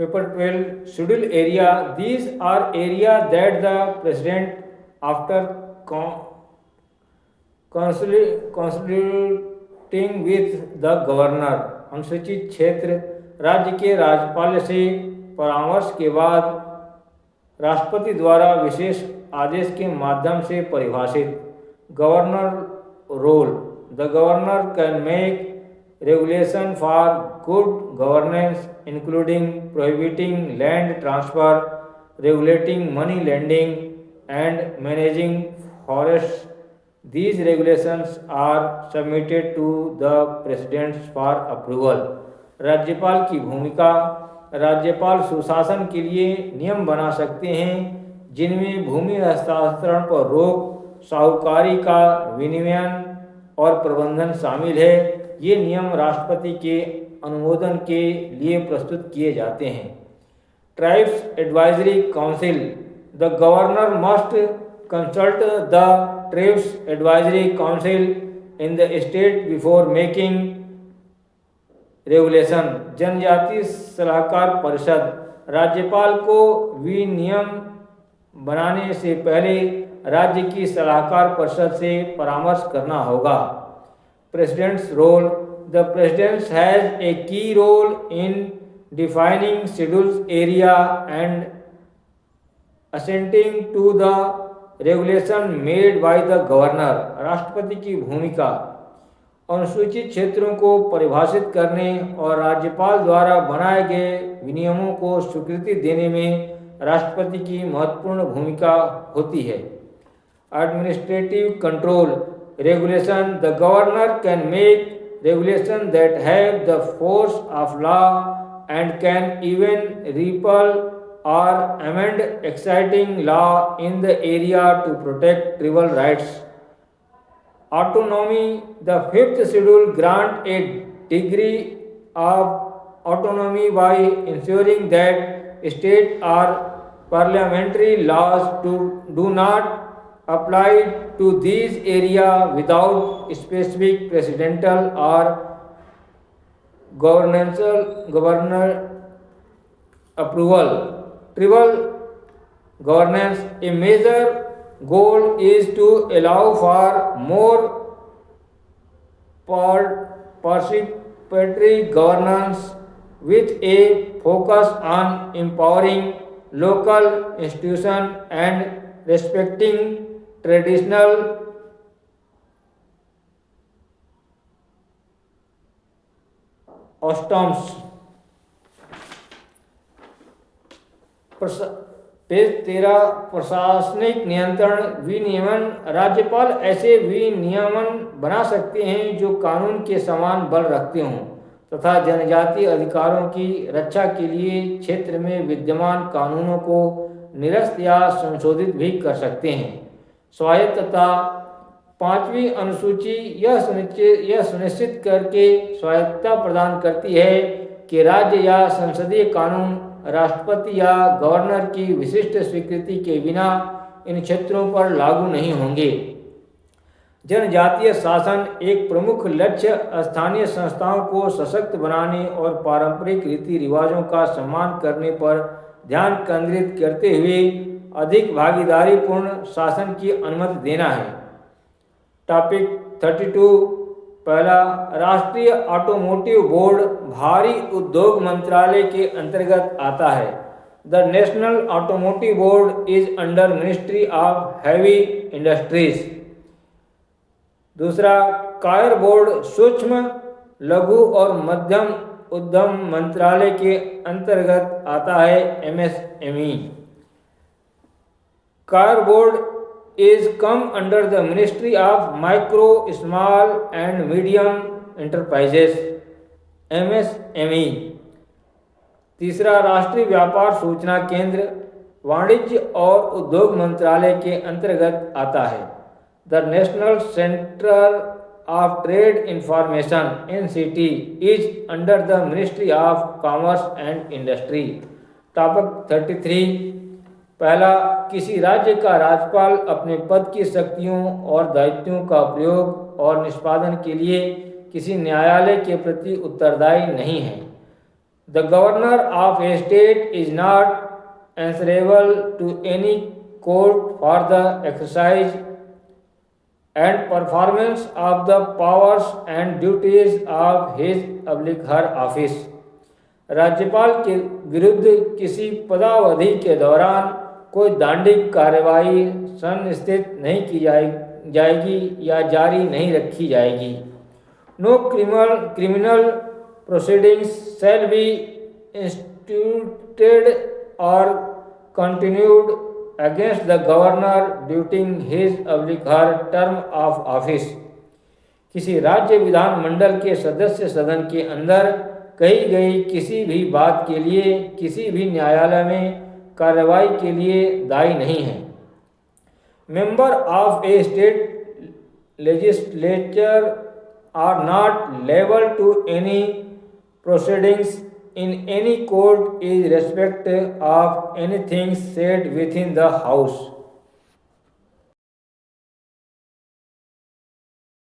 Paper 12 schedule area. These are area that the president after consulting with the governor अनुसूचित क्षेत्र राज्य के राज्यपाल से परामर्श के बाद राष्ट्रपति द्वारा विशेष आदेश के माध्यम से परिभाषित। Governor role. The governor can make regulation for good governance including prohibiting land transfer, regulating money lending and managing forests. These regulations are submitted to the president for approval. राज्यपाल की भूमिका। राज्यपाल सुशासन के लिए नियम बना सकते हैं जिनमें भूमि हस्तांतरण पर रोक, साहूकारी का विनियमन और प्रबंधन शामिल है। ये नियम राष्ट्रपति के अनुमोदन के लिए प्रस्तुत किए जाते हैं। Tribes advisory council. The governor must consult the tribes advisory council in the state before making regulation. जनजातीय सलाहकार परिषद। राज्यपाल को विनियम बनाने से पहले राज्य की सलाहकार परिषद से परामर्श करना होगा। President's role. The president has a key role in defining schedules area and assenting to the regulation made by the governor. राष्ट्रपति की भूमिका। अनुसूचित क्षेत्रों को परिभाषित करने और राज्यपाल द्वारा बनाए गए विनियमों को स्वीकृति देने में राष्ट्रपति की महत्वपूर्ण भूमिका होती है। Administrative control. Regulation. The governor can make regulations that have the force of law and can even repeal or amend existing law in the area to protect tribal rights. Autonomy. The fifth schedule grant a degree of autonomy by ensuring that state or parliamentary laws do not apply to these area without specific presidential or governor approval. Tribal governance. A major goal is to allow for more participatory governance with a focus on empowering local institutions and respecting traditional customs. Page 13 प्रशासनिक नियंत्रण विनियमन। राज्यपाल ऐसे विनियमन बना सकते हैं जो कानून के समान बल रखते हों तथा जनजातीय अधिकारों की रक्षा के लिए क्षेत्र में विद्यमान कानूनों को निरस्त या संशोधित भी कर सकते हैं। स्वायत्तता। 5वीं अनुसूची यह सुनिश्चित करके स्वायत्तता प्रदान करती है कि राज्य या संसदीय कानून राष्ट्रपति या गवर्नर की विशिष्ट स्वीकृति के बिना इन क्षेत्रों पर लागू नहीं होंगे। जनजातीय शासन। एक प्रमुख लक्ष्य स्थानीय संस्थाओं को सशक्त बनाने और पारंपरिक रीति रिवाजों का सम्मान करने पर ध्यान केंद्रित करते हुए अधिक भागीदारीपूर्ण शासन की अनुमति देना है। टॉपिक 32। पहला, राष्ट्रीय ऑटोमोटिव बोर्ड भारी उद्योग मंत्रालय के अंतर्गत आता है। The national automotive board is under ministry of heavy industries. दूसरा, कायर बोर्ड सूक्ष्म, लघु और मध्यम उद्यम मंत्रालय के अंतर्गत आता है। MSME। कायर board is come under the Ministry of Micro, Small and Medium Enterprises MSME। तीसरा, राष्ट्रीय व्यापार सूचना केंद्र वाणिज्य और उद्योग मंत्रालय के अंतर्गत आता है। The national centre of trade information NCT is under the ministry of commerce and industry. Topic 33। पहला, किसी राज्य का राज्यपाल अपने पद की शक्तियों और दायित्वों का प्रयोग और निष्पादन के लिए किसी न्यायालय के प्रति उत्तरदायी नहीं है। The governor of a state is not answerable to any court for the exercise and performance of the powers and duties of his public her office. राज्यपाल के विरुद्ध किसी पदावधि के दौरान कोई दांडिक कार्रवाई सुनिश्चित नहीं की जाएगी या जारी नहीं रखी जाएगी. No criminal proceedings shall be instituted or continued against the governor during his public her term of office. किसी राज्य विधानमंडल के सदस्य सदन के अंदर कही गई किसी भी बात के लिए किसी भी न्यायालय में कार्रवाई के लिए दायी नहीं है. Member of a state legislature are not liable to any proceedings in any court in respect of anything said within the house.